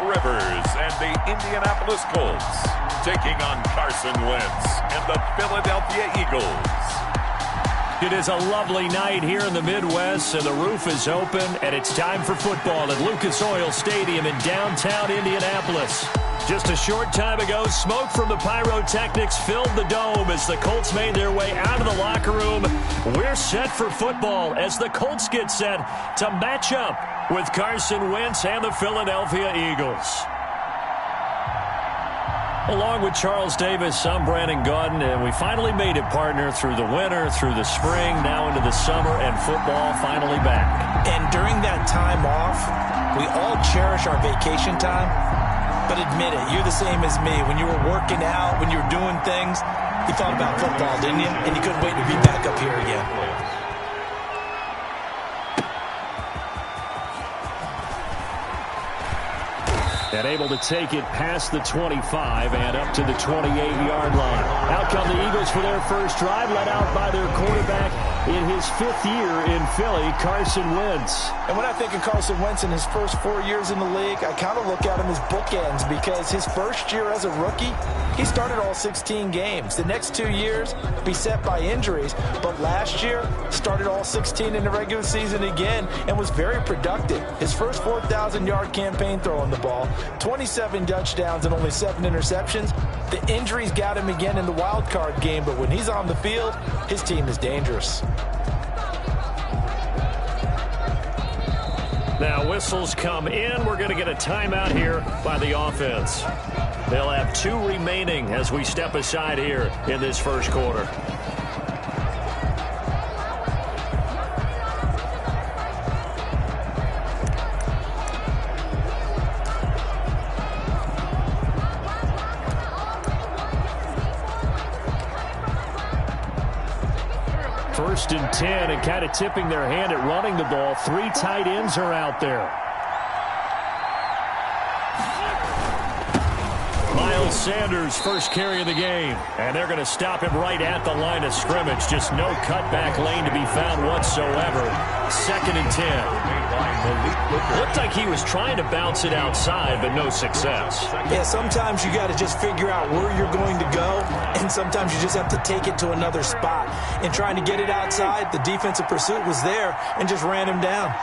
Rivers and the Indianapolis Colts taking on Carson Wentz and the Philadelphia Eagles. It is a lovely night here in the Midwest, and the roof is open, and it's time for football at Lucas Oil Stadium in downtown Indianapolis. Just a short time ago, smoke from the pyrotechnics filled the dome as the Colts made their way out of the locker room. We're set for football as the Colts get set to match up with Carson Wentz and the Philadelphia Eagles. Along with Charles Davis, I'm Brandon Gaudin, and we finally made it, partner, through the winter, through the spring, now into the summer, and football finally back. And during that time off, we all cherish our vacation time. But admit it, you're the same as me. When you were working out, when you were doing things, you thought about football, didn't you? And you couldn't wait to be back up here again. And able to take it past the 25 and up to the 28-yard line. Out come the Eagles for their first drive, led out by their quarterback in his 5th year in Philly, Carson Wentz. And when I think of Carson Wentz in his first 4 years in the league, I kind of look at him as bookends, because his first year as a rookie, he started all 16 games. The next 2 years, beset by injuries, but last year, started all 16 in the regular season again and was very productive. His first 4,000-yard campaign throwing the ball, 27 touchdowns and only 7 interceptions. The injuries got him again in the wild card game, but when he's on the field, his team is dangerous. Now whistles come in. We're going to get a timeout here by the offense. They'll have 2 remaining as we step aside here in this first quarter. First and 10, and kind of tipping their hand at running the ball. 3 tight ends are out there. Miles Sanders first carry of the game, and they're going to stop him right at the line of scrimmage. Just no cutback lane to be found whatsoever. 2nd and 10. Looked like he was trying to bounce it outside, but no success. Yeah, sometimes you got to just figure out where you're going to go, and sometimes you just have to take it to another spot. And trying to get it outside, the defensive pursuit was there and just ran him down.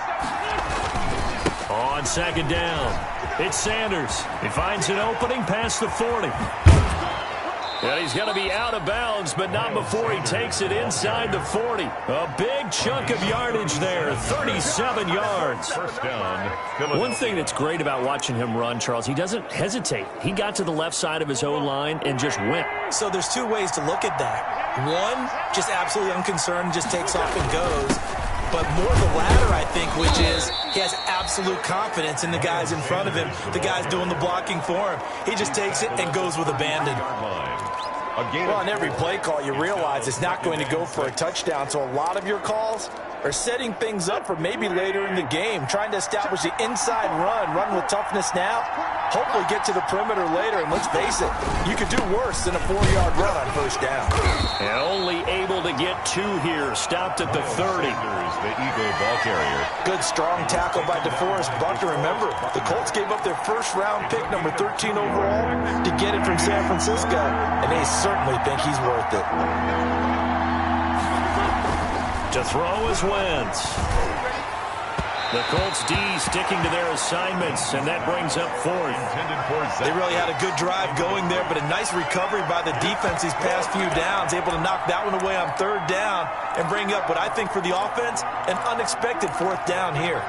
On 2nd down, it's Sanders. He finds an opening past the 40. And he's going to be out of bounds, but not before he takes it inside the 40. A big chunk of yardage there, 37 yards. First down. One thing that's great about watching him run, Charles, he doesn't hesitate. He got to the left side of his own line and just went. So there's 2 ways to look at that. One, just absolutely unconcerned, just takes off and goes. But more the latter, I think, which is he has absolute confidence in the guys in front of him, the guys doing the blocking for him. He just takes it and goes with abandon. Well, on every play call, you realize it's not going to go for a touchdown, so a lot of your calls are setting things up for maybe later in the game, trying to establish the inside run with toughness now, hopefully get to the perimeter later, and let's face it, you could do worse than a 4-yard run on first down. And only able to get 2 here, stopped at the 30. The Eagle ball carrier. Good strong tackle by DeForest Buckner. Remember, the Colts gave up their first-round pick, number 13 overall, to get it from San Francisco, and they certainly think he's worth it. To throw is Wentz. The Colts D sticking to their assignments, and that brings up 4th. They really had a good drive going there, but a nice recovery by the defense these past few downs, able to knock that one away on 3rd down and bring up what I think for the offense, an unexpected 4th down here.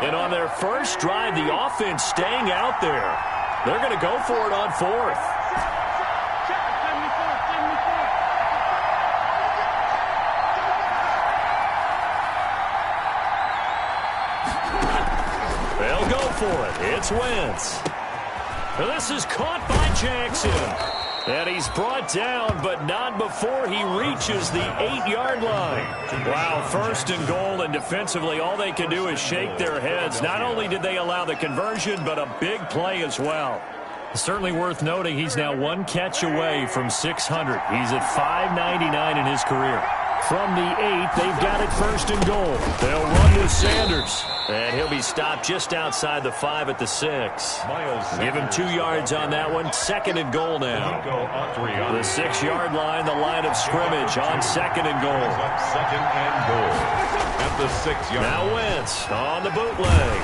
And on their first drive, the offense staying out there. They're going to go for it on 4th. They'll go for it. It's Wentz. This is caught by Jackson. And he's brought down, but not before he reaches the 8-yard line. Wow, 1st and goal, and defensively all they can do is shake their heads. Not only did they allow the conversion, but a big play as well. Certainly worth noting he's now 1 catch away from 600. He's at 599 in his career. From the 8, they've got it first and goal. They'll run with Sanders. And he'll be stopped just outside the 5 at the 6. Give him 2 yards on that one. Second and goal now. The 6-yard line, the line of scrimmage on second and goal. Second and goal at the 6-yard. Now Wentz on the bootleg.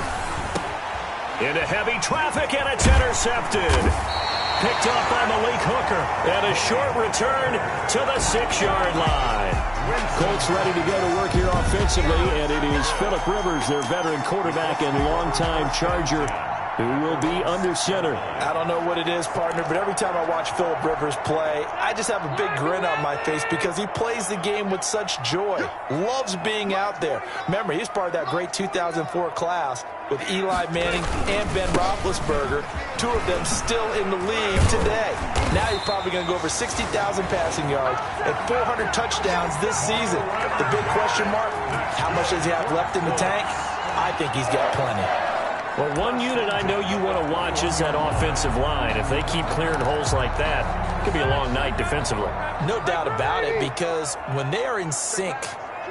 Into heavy traffic, and it's intercepted. Picked up by Malik Hooker. And a short return to the 6-yard line. Colts ready to go to work here offensively, and it is Phillip Rivers, their veteran quarterback and longtime Charger, who will be under center. I don't know what it is, partner, but every time I watch Phillip Rivers play, I just have a big grin on my face because he plays the game with such joy. Loves being out there. Remember, he's part of that great 2004 class with Eli Manning and Ben Roethlisberger, 2 of them still in the league today. Now he's probably going to go over 60,000 passing yards and 400 touchdowns this season. The big question mark, how much does he have left in the tank? I think he's got plenty. Well, one unit I know you want to watch is that offensive line. If they keep clearing holes like that, it could be a long night defensively. No doubt about it, because when they are in sync,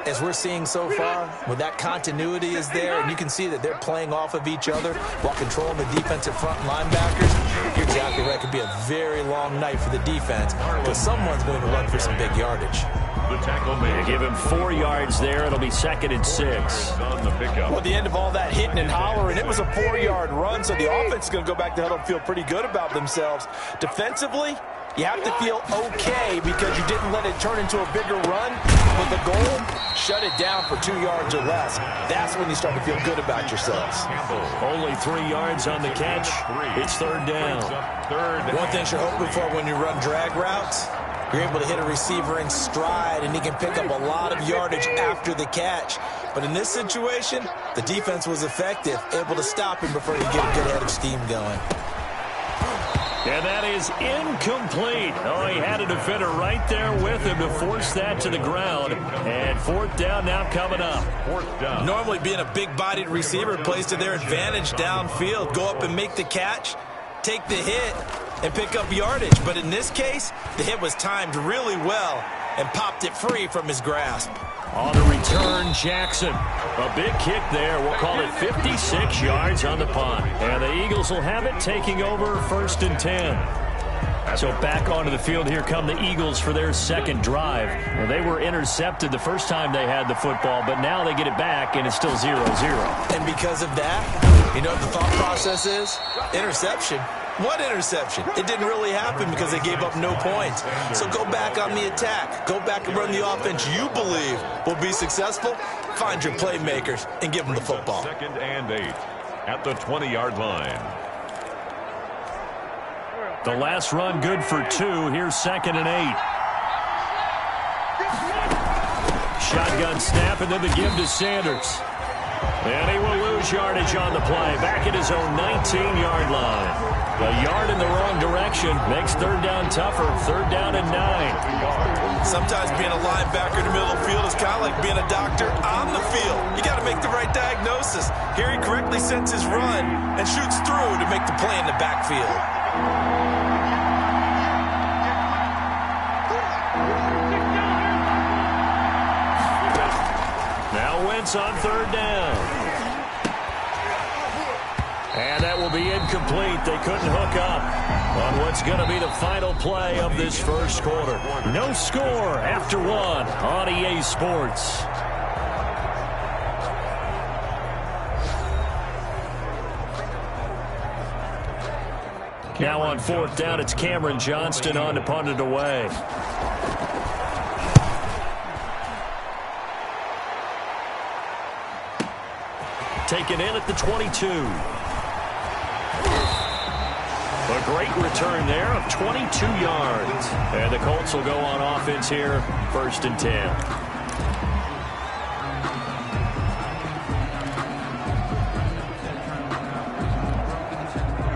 as we're seeing so far, when that continuity is there, and you can see that they're playing off of each other while controlling the defensive front linebackers, you're exactly right. It could be a very long night for the defense, but someone's going to run for some big yardage. The tackle made. Give him 4 yards there. It'll be second and 6. On the pickup. Well, at the end of all that hitting and hollering, it was a 4-yard run, so the offense is going to go back to huddle and feel pretty good about themselves. Defensively, you have to feel okay because you didn't let it turn into a bigger run. But the goal, shut it down for 2 yards or less. That's when you start to feel good about yourselves. Only 3 yards on the catch. It's third down. One thing you're hoping for when you run drag routes, you're able to hit a receiver in stride, and he can pick up a lot of yardage after the catch. But in this situation, the defense was effective, able to stop him before he could get a good head of steam going. And that is incomplete. Oh, he had a defender right there with him to force that to the ground. And fourth down now coming up. Fourth down. Normally being a big-bodied receiver plays to their advantage downfield. Go up and make the catch, take the hit, and pick up yardage. But in this case, the hit was timed really well and popped it free from his grasp. On the return, Jackson. A big kick there. We'll call it 56 yards on the punt. And the Eagles will have it, taking over first and 10. So back onto the field, here come the Eagles for their second drive. Well, they were intercepted the first time they had the football, but now they get it back, and it's still 0-0. And because of that, you know what the thought process is? Interception. What interception? It didn't really happen because they gave up no points. So go back on the attack. Go back and run the offense you believe will be successful. Find your playmakers and give them the football. Second and 8 at the 20-yard line. The last run good for 2. Here's second and 8. Shotgun snap, and then the give to Sanders. And he will lose yardage on the play. Back at his own 19-yard line. A yard in the wrong direction makes third down tougher. Third down and 9. Sometimes being a linebacker in the middle of the field is kind of like being a doctor on the field. You got to make the right diagnosis. Here he correctly sets his run and shoots through to make the play in the backfield. Now Wentz on third down. And that will be incomplete. They couldn't hook up on what's going to be the final play of this first quarter. No score after 1 on EA Sports. Now on fourth down, it's Cameron Johnston on to punt it away. Taken in at the 22. A great return there of 22 yards. And the Colts will go on offense here, first and 10.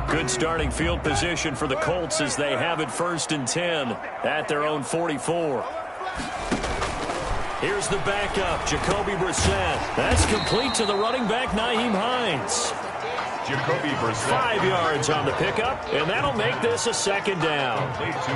Good starting field position for the Colts as they have it first and 10 at their own 44. Here's the backup, Jacoby Brissett. That's complete to the running back, Nyheim Hines. 5 yards on the pickup, and that'll make this a second down.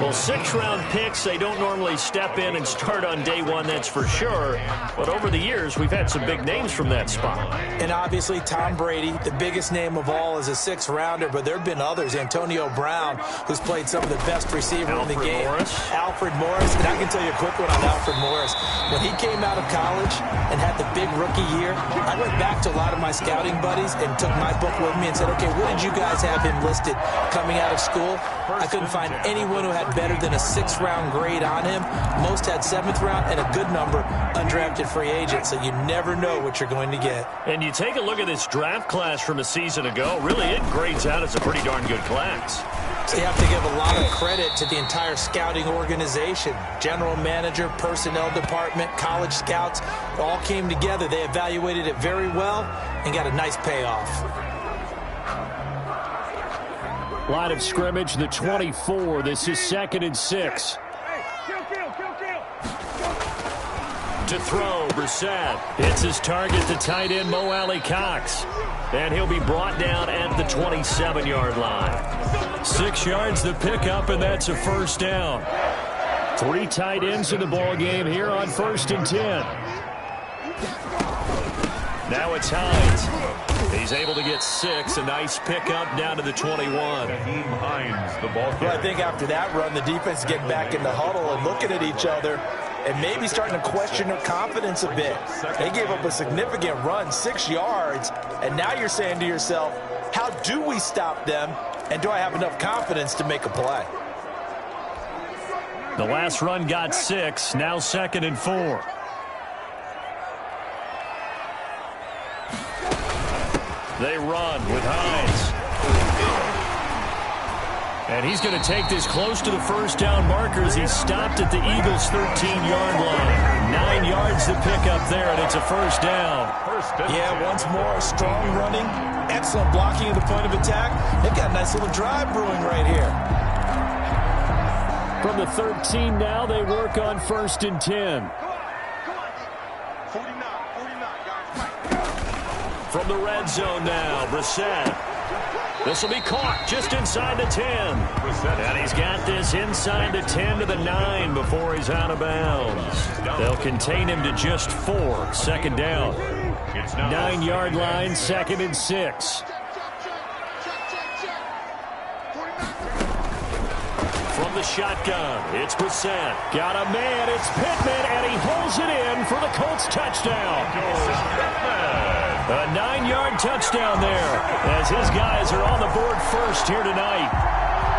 Well, 6-round picks, they don't normally step in and start on day one, that's for sure. But over the years, we've had some big names from that spot. And obviously, Tom Brady, the biggest name of all, is a 6th-rounder, but there have been others. Antonio Brown, who's played some of the best receiver in the game. Alfred Morris. And I can tell you a quick one on Alfred Morris. When he came out of college and had the big rookie year, I went back to a lot of my scouting buddies and took my book with me and said, okay, what did you guys have him listed coming out of school? I couldn't find anyone who had better than a 6th-round grade on him. Most had 7th round and a good number undrafted free agent, so you never know what you're going to get. And you take a look at this draft class from a season ago, really it grades out as a pretty darn good class. So you have to give a lot of credit to the entire scouting organization. General manager, personnel department, college scouts, all came together. They evaluated it very well and got a nice payoff. Line of scrimmage, the 24. This is 2nd and 6. To throw, Brissett hits his target, the tight end, Mo Alley-Cox. And he'll be brought down at the 27-yard line. 6 yards the pickup, and that's a first down. 3 tight ends in the ball game here on 1st and 10. Now it's Hines. He's able to get 6. A nice pickup down to the 21. Hines, the ball carrier. Well, I think after that run, the defense is getting back in the huddle and looking at each other and maybe starting to question their confidence a bit. They gave up a significant run, 6 yards, and now you're saying to yourself, how do we stop them, and do I have enough confidence to make a play? The last run got 6, now 2nd and 4. They run with Hines. And he's going to take this close to the first down markers. He's stopped at the Eagles' 13-yard line. 9 yards to pick up there, and it's a first down. Yeah, once more, strong running, excellent blocking at the point of attack. They've got a nice little drive brewing right here. From the 13 now, they work on 1st and 10. From the red zone now, Brissett. This will be caught just inside the 10. And he's got this inside the 10 to the 9 before he's out of bounds. They'll contain him to just 4. 2nd down. 9-yard line, 2nd and 6. From the shotgun, it's Brissett. Got a man, it's Pittman, and he holds it in for the Colts touchdown. A 9-yard touchdown there as his guys are on the board first here tonight.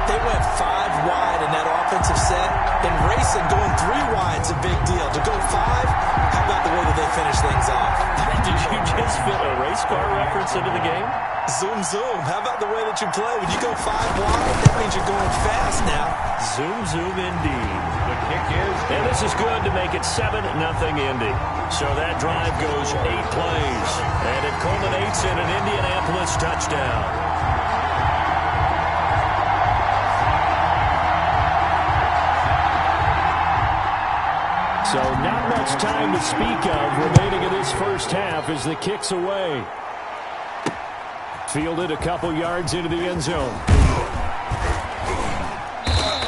They went 5 wide in that offensive set. And racing, going 3 wide's a big deal. To go 5, how about the way that they finish things off? Did you just fit a race car reference into the game? Zoom, zoom. How about the way that you play? When you go 5 wide, that means you're going fast now. Zoom, zoom indeed. The kick is good. And this is good to make it 7-0 Indy. So that drive goes 8 plays. And it culminates in an Indianapolis touchdown. So not much time to speak of remaining in this first half as the kick's away. Fielded a couple yards into the end zone.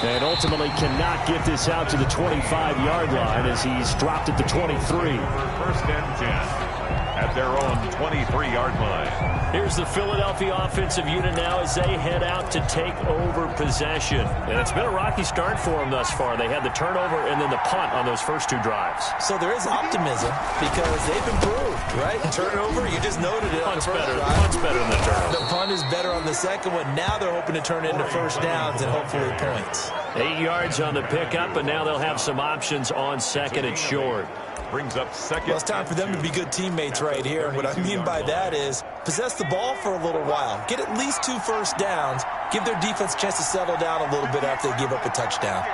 And ultimately cannot get this out to the 25-yard line as he's dropped at the 23. 1st and 10 at their own 23-yard line. Here's the Philadelphia offensive unit now as they head out to take over possession. And it's been a rocky start for them thus far. They had the turnover and then the punt on those first 2 drives. So there is optimism because they've improved, right? Turnover, you just noted it. Punt's better than the turnover. The punt is better on the second one. Now they're hoping to turn it into first downs and hopefully points. 8 yards on the pickup, and now they'll have some options on 2nd and short. Brings up 2nd. Well, it's time for them to be good teammates right here. And what I mean by that is possess the ball for a little while. Get at least 2 first downs. Give their defense a chance to settle down a little bit after they give up a touchdown.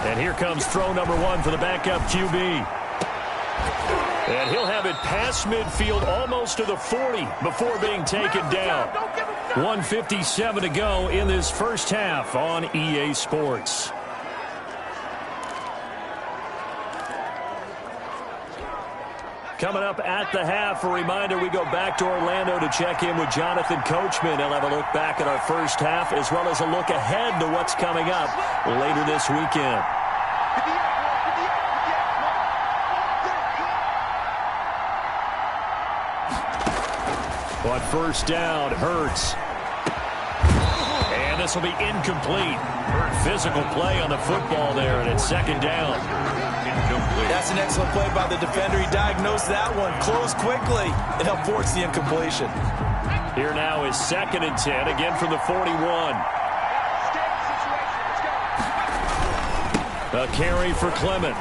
And here comes throw number 1 for the backup QB. And he'll have it past midfield almost to the 40 before being taken down. 1:57 to go in this first half on EA Sports. Coming up at the half, a reminder, we go back to Orlando to check in with Jonathan Coachman. He'll have a look back at our first half as well as a look ahead to what's coming up later this weekend. On first down, Hurts. And this will be incomplete. Physical play on the football there, and it's second down. That's an excellent play by the defender. He diagnosed that one, closed quickly, and helped force the incompletion. Here now is 2nd and 10, again from the 41. A carry for Clement.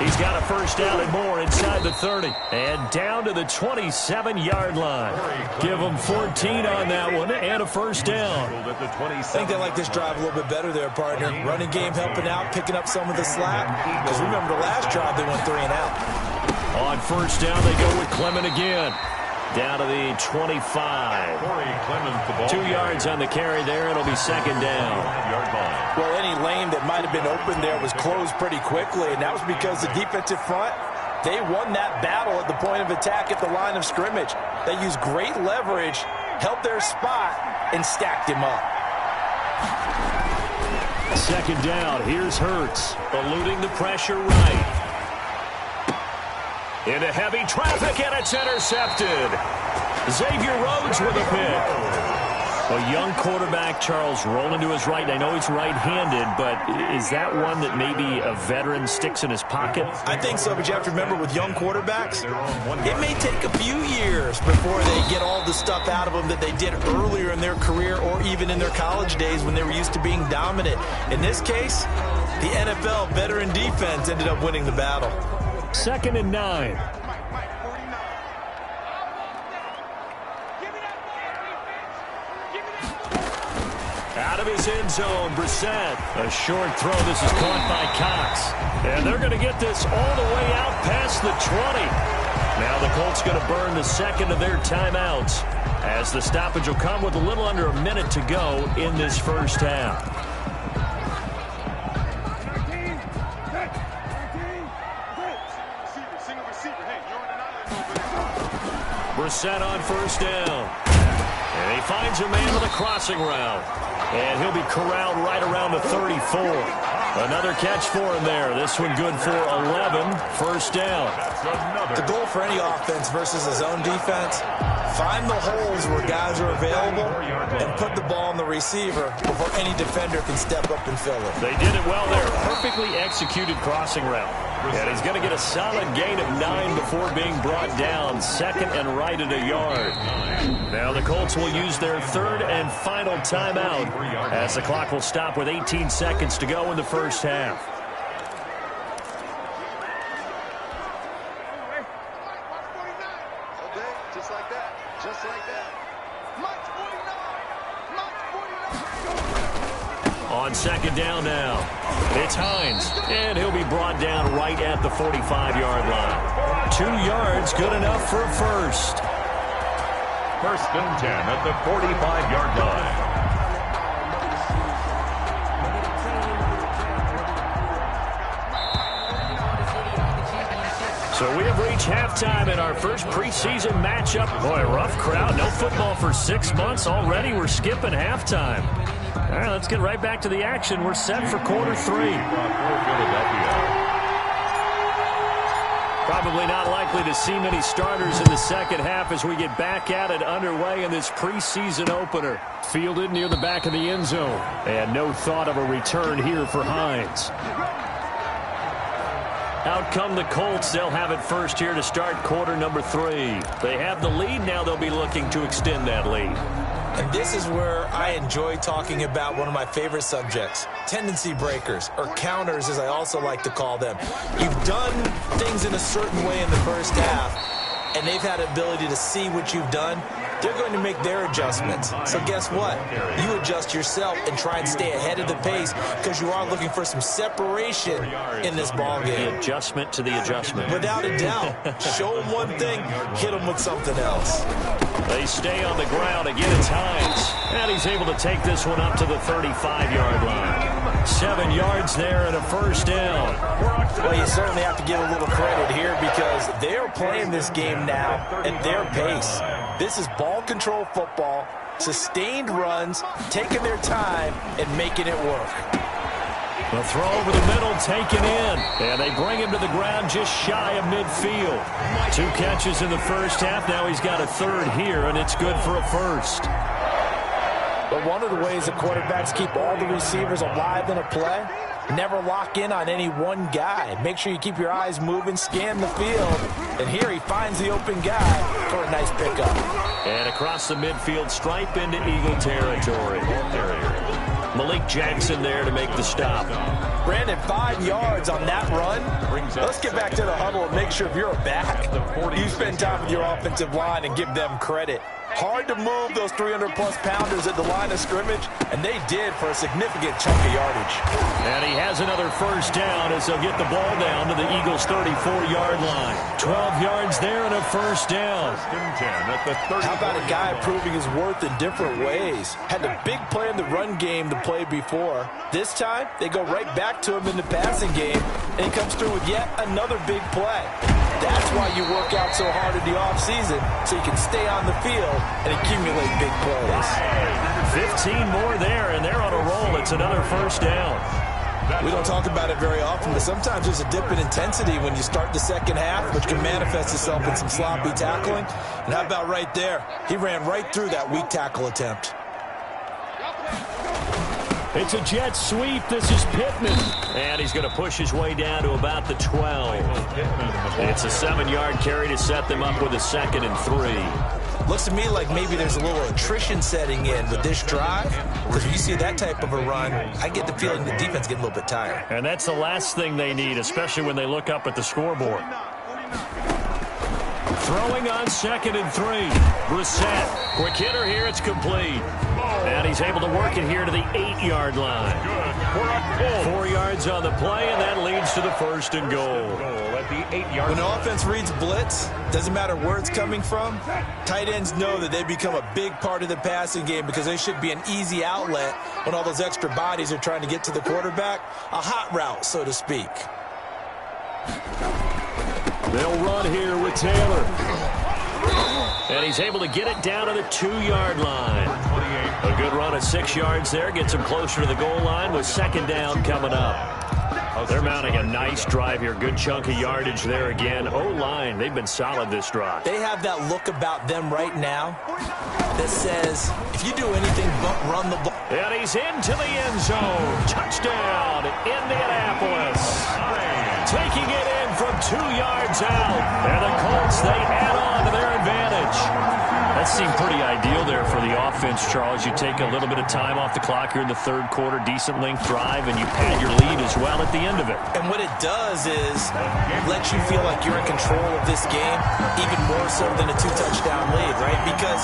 He's got a first down and more inside the 30. And down to the 27-yard line. Give them 14 on that one and a first down. I think they like this drive a little bit better there, partner. Running game helping out, picking up some of the slack. Because remember the last drive, they went 3 and out. On first down, they go with Clement again. Down to the 25. 2 yards on the carry there. It'll be second down. Well, any lane that might have been open there was closed pretty quickly, and that was because the defensive front, they won that battle at the point of attack at the line of scrimmage. They used great leverage, held their spot, and stacked him up. Second down. Here's Hurts, eluding the pressure right. Into heavy traffic, and it's intercepted. Xavier Rhodes with a pick. A young quarterback, Charles, rolling to his right. I know he's right-handed, but is that one that maybe a veteran sticks in his pocket? I think so, but you have to remember with young quarterbacks, it may take a few years before they get all the stuff out of them that they did earlier in their career or even in their college days when they were used to being dominant. In this case, the NFL veteran defense ended up winning the battle. 2nd and 9. Out of his end zone, Brissett. A short throw. This is caught by Cox. And they're going to get this all the way out past the 20. Now the Colts going to burn the second of their timeouts as the stoppage will come with a little under a minute to go in this first half. Brissett on first down. And he finds a man with a crossing route. And he'll be corralled right around the 34. Another catch for him there. This one good for 11. First down. The goal for any offense versus a zone defense, find the holes where guys are available and put the ball on the receiver before any defender can step up and fill it. They did it well there. Perfectly executed crossing route. And he's going to get a solid gain of 9 before being brought down. Second and right at a yard. Now the Colts will use their third and final timeout as the clock will stop with 18 seconds to go in the first half. Just like that. Just like that. On second down now, it's Hines, and he'll be brought down right at the 45-yard line. 2 yards, good enough for a first. 1st and 10 at the 45-yard line. So we have reached halftime in our first preseason matchup. Boy, rough crowd. No football for 6 months. Already we're skipping halftime. All right, let's get right back to the action. We're set for quarter 3. Probably not likely to see many starters in the second half as we get back at it underway in this preseason opener. Fielded near the back of the end zone. And no thought of a return here for Hines. Out come the Colts. They'll have it first here to start quarter number 3. They have the lead. Now they'll be looking to extend that lead. And this is where I enjoy talking about one of my favorite subjects, tendency breakers, or counters as I also like to call them. You've done things in a certain way in the first half, and they've had the ability to see what you've done they're going to make their adjustments. So guess what? You adjust yourself and try and stay ahead of the pace because you are looking for some separation in this ball game. The adjustment to the adjustment. Without a doubt. Show them one thing, hit them with something else. They stay on the ground. Again, it's Hines. And he's able to take this one up to the 35-yard line. 7 yards there and a first down. Well, you certainly have to give a little credit here because they are playing this game now at their pace. This is ball control football, sustained runs, taking their time and making it work. The throw over the middle taken in, and they bring him to the ground just shy of midfield. 2 catches in the first half. Now he's got a third here, and it's good for a first. But one of the ways that quarterbacks keep all the receivers alive in a play, never lock in on any one guy. Make sure you keep your eyes moving, scan the field. And here he finds the open guy for a nice pickup. And across the midfield stripe into Eagle territory. Malik Jackson there to make the stop. Brandon, 5 yards on that run. Let's get back to the huddle and make sure if you're a back, you spend time with your offensive line and give them credit. Hard to move those 300-plus pounders at the line of scrimmage, and they did for a significant chunk of yardage. And he has another first down as they'll get the ball down to the Eagles' 34-yard line. 12 yards there and a first down. How about a guy proving his worth in different ways? Had a big play in the run game the play before. This time, they go right back to him in the passing game, and he comes through with yet another big play. That's why you work out so hard in the offseason, so you can stay on the field and accumulate big plays. 15 more there, and they're on a roll. It's another first down. We don't talk about it very often, but sometimes there's a dip in intensity when you start the second half, which can manifest itself in some sloppy tackling. And how about right there? He ran right through that weak tackle attempt. It's a jet sweep. This is Pittman. And he's going to push his way down to about the 12. It's a 7-yard carry to set them up with a 2nd and 3. Looks to me like maybe there's a little attrition setting in with this drive. Because when you see that type of a run, I get the feeling the defense getting a little bit tired. And that's the last thing they need, especially when they look up at the scoreboard. Throwing on 2nd and 3. Brissett. Quick hitter here. It's complete. And he's able to work it here to the 8-yard line. 4 yards on the play, and that leads to the 1st and goal. When the offense reads blitz, doesn't matter where it's coming from, tight ends know that they become a big part of the passing game because they should be an easy outlet when all those extra bodies are trying to get to the quarterback. A hot route, so to speak. They'll run here with Taylor. And he's able to get it down to the 2-yard line. A good run of 6 yards there. Gets him closer to the goal line with 2nd down coming up. They're mounting a nice drive here. Good chunk of yardage there again. O-line, they've been solid this drive. They have that look about them right now that says, if you do anything but run the ball. And he's into the end zone. Touchdown, Indianapolis. Taking it in from 2 yards out. And the Colts, they add on to their advantage. That seemed pretty ideal there for the offense, Charles. You take a little bit of time off the clock here in the 3rd quarter, decent length drive, and you pad your lead as well at the end of it. And what it does is let you feel like you're in control of this game, even more so than a 2-touchdown lead, right? Because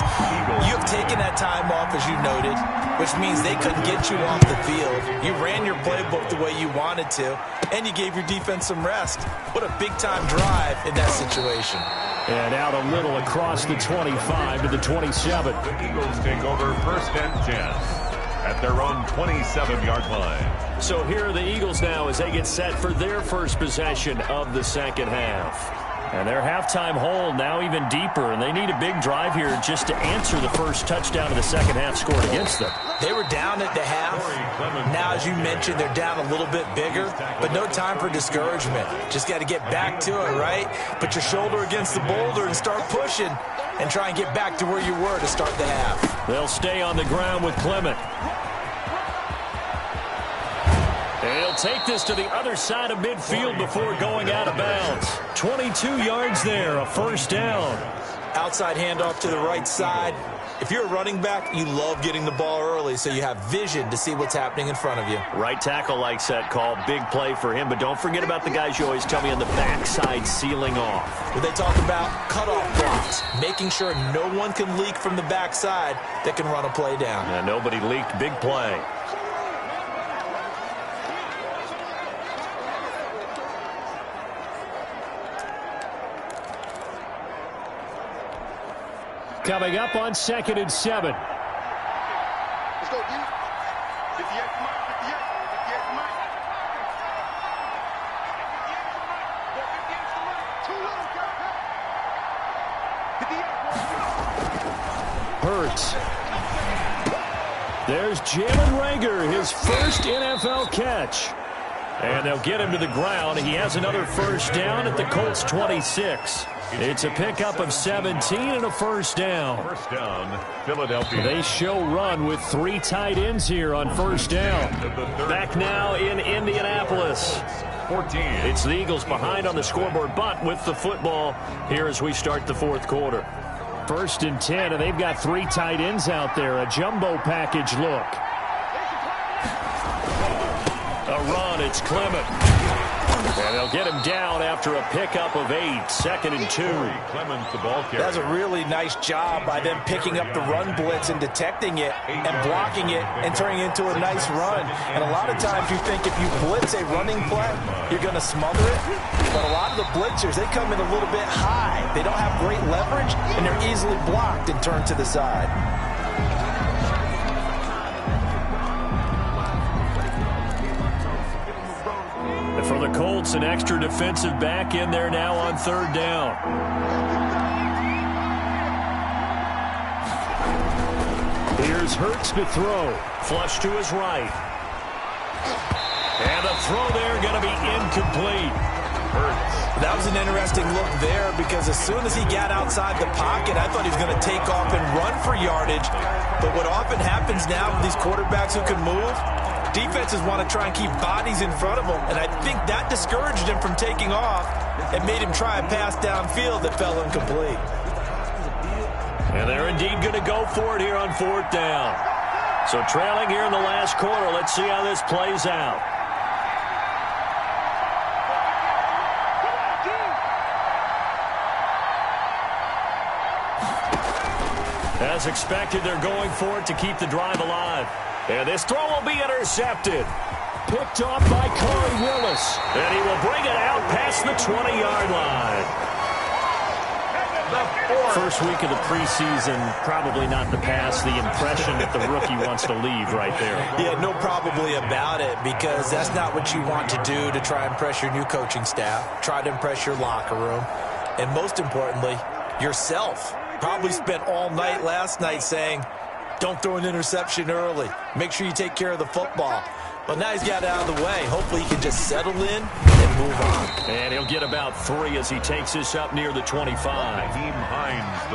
you've taken that time off, as you noted, which means they couldn't get you off the field. You ran your playbook the way you wanted to, and you gave your defense some rest. What a big-time drive in that situation. And out a little across the 25 to the 27. The Eagles take over 1st and 10 at their own 27-yard line. So here are the Eagles now as they get set for their first possession of the second half. And their halftime hole now even deeper, and they need a big drive here just to answer the first touchdown of the second half scored against them. They were down at the half. Now, as you mentioned, they're down a little bit bigger, but no time for discouragement. Just got to get back to it, right? Put your shoulder against the boulder and start pushing and try and get back to where you were to start the half. They'll stay on the ground with Clement. And he'll take this to the other side of midfield before going out of bounds. 22 yards there, a first down. Outside handoff to the right side. If you're a running back, you love getting the ball early so you have vision to see what's happening in front of you. Right tackle likes that call. Big play for him, but don't forget about the guys you always tell me on the backside sealing off. When they talk about cutoff blocks, making sure no one can leak from the backside that can run a play down. Yeah, nobody leaked. Big play. Coming up on 2nd and 7. Let's go, D. 58 to Mike. 58 to Mike. 58 to Mike. 58 to Mike. 2 There's Jalen Reagor, his first NFL catch. And they'll get him to the ground. He has another first down at the Colts 26. It's a pickup of 17 and a first down. First down, Philadelphia. They show run with 3 tight ends here on first down. Back now in Indianapolis. 14. It's the Eagles behind on the scoreboard, but with the football here as we start the fourth quarter. 1st and 10, and they've got 3 tight ends out there. A jumbo package look. A run, it's Clement. And they'll get him down after a pickup of 8. 2nd and 2. Clement, the ball carrier. That's a really nice job by them picking up the run blitz and detecting it and blocking it and turning it into a nice run. And a lot of times you think if you blitz a running play, you're going to smother it. But a lot of the blitzers, they come in a little bit high. They don't have great leverage, and they're easily blocked and turned to the side. For the Colts, an extra defensive back in there now on 3rd down. Here's Hurts to throw. Flush to his right. And the throw there going to be incomplete. Hurts. That was an interesting look there because as soon as he got outside the pocket, I thought he was going to take off and run for yardage. But what often happens now with these quarterbacks who can move, defenses want to try and keep bodies in front of them, and I think that discouraged him from taking off and made him try a pass downfield that fell incomplete. And they're indeed going to go for it here on 4th down. So trailing here in the last quarter, let's see how this plays out. As expected, they're going for it to keep the drive alive. And this throw will be intercepted. Picked off by Corey Willis. And he will bring it out past the 20-yard line. First week of the preseason, probably not the pass, the impression that the rookie wants to leave right there. Yeah, no probably about it, because that's not what you want to do to try and impress your new coaching staff, try to impress your locker room, and most importantly, yourself. Probably spent all night last night saying, don't throw an interception early. Make sure you take care of the football. But now he's got it out of the way. Hopefully he can just settle in and move on. And he'll get about 3 as he takes this up near the 25.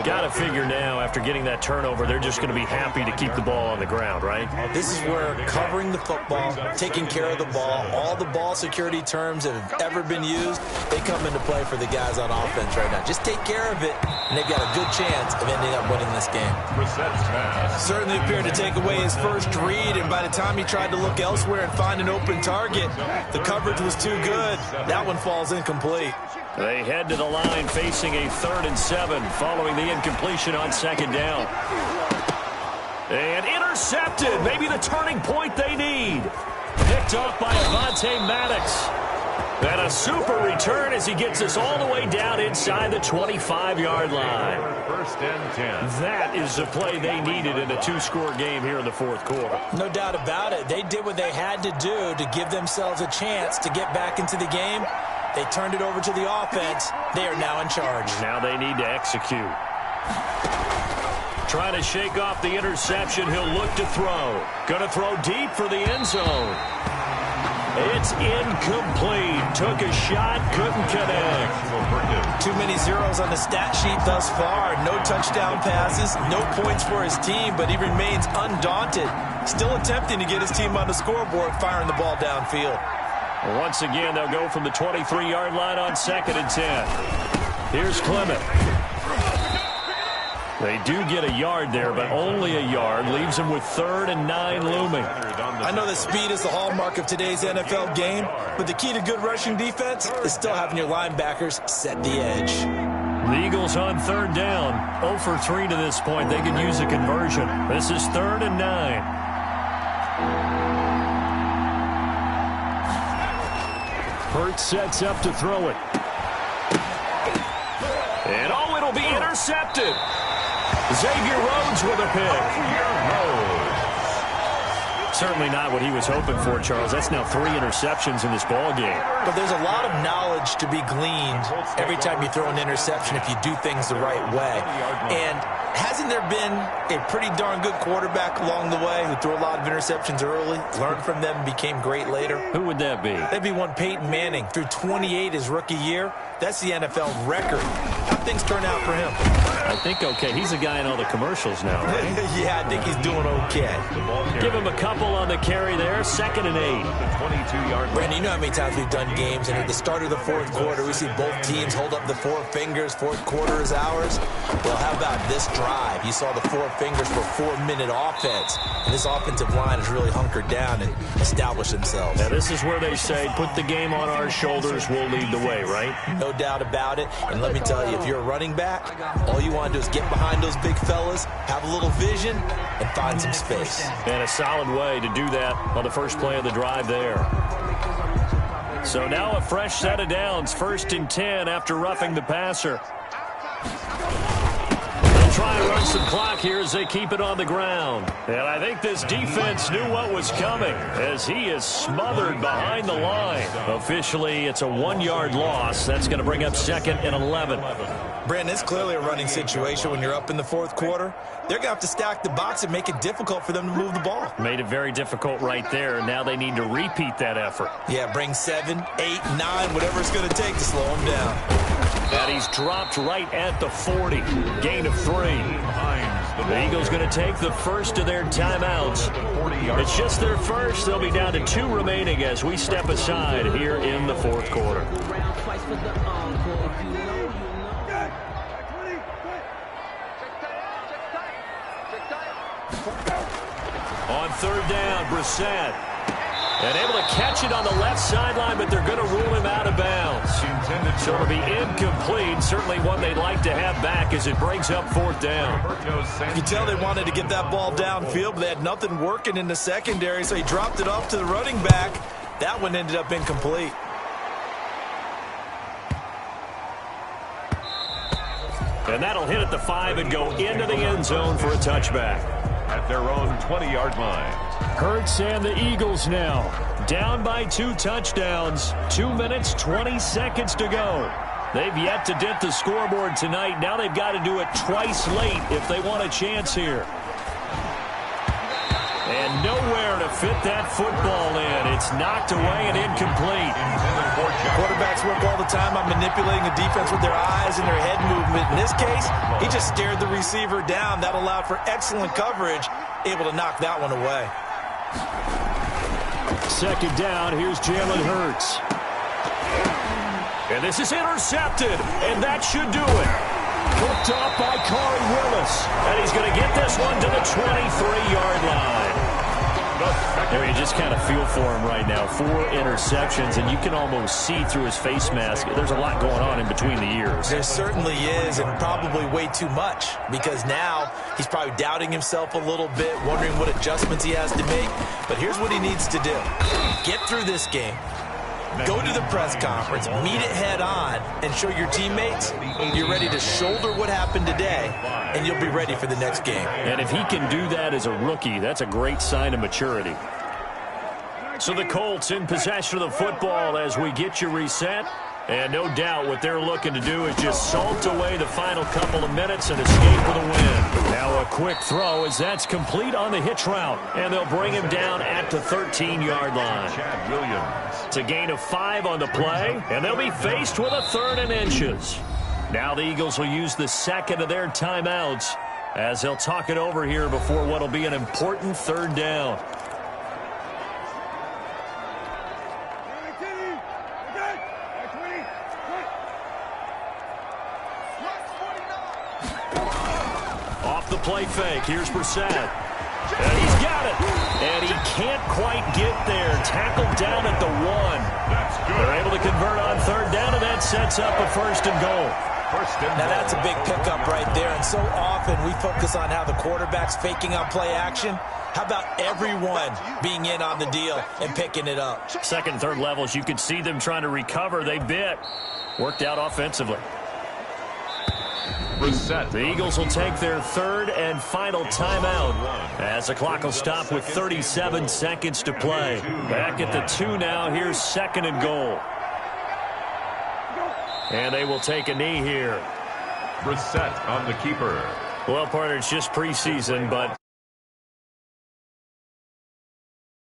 Got to figure now, after getting that turnover, they're just going to be happy to keep the ball on the ground, right? This is where covering the football, taking care of the ball, all the ball security terms that have ever been used, they come into play for the guys on offense right now. Just take care of it, and they've got a good chance of ending up winning this game. Certainly appeared to take away his first read, and by the time he tried to look elsewhere and find an open target, the coverage was too good. That one falls incomplete. They head to the line facing a 3rd and 7 following the incompletion on 2nd down. And intercepted. Maybe the turning point they need. Picked off by Avonte Maddox. And a super return as he gets us all the way down inside the 25-yard line. 1st and 10. That is the play they needed in a 2-score game here in the 4th quarter. No doubt about it. They did what they had to do to give themselves a chance to get back into the game. They turned it over to the offense. They are now in charge. Now they need to execute. Trying to shake off the interception. He'll look to throw. Going to throw deep for the end zone. It's incomplete. Took a shot, couldn't connect. Too many zeros on the stat sheet thus far. No touchdown passes, no points for his team, but he remains undaunted. Still attempting to get his team on the scoreboard, firing the ball downfield. Once again, they'll go from the 23-yard line on 2nd and 10. Here's Clement. They do get a yard there, but only a yard. Leaves them with 3rd and 9 looming. I know that speed is the hallmark of today's NFL game, but the key to good rushing defense is still having your linebackers set the edge. The Eagles on 3rd down. 0 for 3 to this point. They could use a conversion. This is 3rd and 9. Hurts sets up to throw it. And oh, it'll be intercepted. Xavier Rhodes with a pick. Certainly not what he was hoping for, Charles. That's now 3 interceptions in this ball game. But there's a lot of knowledge to be gleaned every time you throw an interception if you do things the right way. And hasn't there been a pretty darn good quarterback along the way who threw a lot of interceptions early, learned from them, and became great later? Who would that be? That'd be one Peyton Manning. Threw 28 his rookie year. That's the NFL record. How'd things turn out for him? I think okay. He's a guy in all the commercials now, right? Yeah, I think he's doing okay. Give him a couple on the carry there. 2nd and 8. 22-yard. Brandon, you know how many times we've done games, and at the start of the 4th quarter, we see both teams hold up the 4 fingers. 4th quarter is ours. Well, how about this drive? You saw the 4 fingers for 4-minute offense, and this offensive line has really hunkered down and established themselves. Now, this is where they say, put the game on our shoulders, we'll lead the way, right? No doubt about it. And let me tell you, if you're a running back, all you want to do is get behind those big fellas, have a little vision, and find some space. And a solid way to do that on the first play of the drive there. So now a fresh set of downs. 1st and 10 after roughing the passer. They'll try and run some clock here as they keep it on the ground. And I think this defense knew what was coming as he is smothered behind the line. Officially, it's a 1-yard loss. That's going to bring up 2nd and 11. Brandon, it's clearly a running situation when you're up in the 4th quarter. They're going to have to stack the box and make it difficult for them to move the ball. Made it very difficult right there. Now they need to repeat that effort. Yeah, bring 7, 8, 9, whatever it's going to take to slow him down. And he's dropped right at the 40. Gain of 3. The Eagles going to take the first of their timeouts. It's just their first. They'll be down to 2 remaining as we step aside here in the 4th quarter. On 3rd down, Brissett. And able to catch it on the left sideline, but they're going to rule him out of bounds. So it'll be incomplete. Certainly one they'd like to have back as it brings up 4th down. You can tell they wanted to get that ball downfield, but they had nothing working in the secondary, so he dropped it off to the running back. That one ended up incomplete. And that'll hit at the 5 and go into the end zone for a touchback. At their own 20-yard line. Hurts and the Eagles now down by 2 touchdowns. 2 minutes, 20 seconds to go. They've yet to dent the scoreboard tonight. Now they've got to do it twice late if they want a chance here. And nowhere to fit that football in. It's knocked away and incomplete. Quarterbacks work all the time on manipulating the defense with their eyes and their head movement. In this case, he just stared the receiver down. That allowed for excellent coverage, able to knock that one away. 2nd down, here's Jalen Hurts. And this is intercepted, and that should do it. Hooked up by Corey Willis. And he's going to get this one to the 23-yard line. There, you just kind of feel for him right now. 4 interceptions, and you can almost see through his face mask. There's a lot going on in between the ears. There certainly is, and probably way too much, because now he's probably doubting himself a little bit, wondering what adjustments he has to make. But here's what he needs to do. Get through this game. Go to the press conference, meet it head on, and show your teammates you're ready to shoulder what happened today, and you'll be ready for the next game. And if he can do that as a rookie, that's a great sign of maturity. So the Colts in possession of the football as we get you reset. And no doubt what they're looking to do is just salt away the final couple of minutes and escape with a win. Now a quick throw as that's complete on the hitch route. And they'll bring him down at the 13-yard line. It's a gain of 5 on the play, and they'll be faced with a 3rd and inches. Now the Eagles will use the 2nd of their timeouts as they'll talk it over here before what will be an important 3rd down. the play fake. Here's Brissett. And he's got it. And he can't quite get there. Tackled down at the 1. That's good. They're able to convert on third down, and that sets up a first and goal. Now that's a big pickup right there, and so often we focus on how the quarterback's faking out play action. How about everyone being in on the deal and picking it up? Second and third levels, you could see them trying to recover. They bit. Worked out offensively. The Eagles will take their third and final timeout as the clock will stop with 37 seconds to play. Back at the 2 now. Here's second and goal. And they will take a knee here. Brissett on the keeper. Well, partner, it's just preseason, but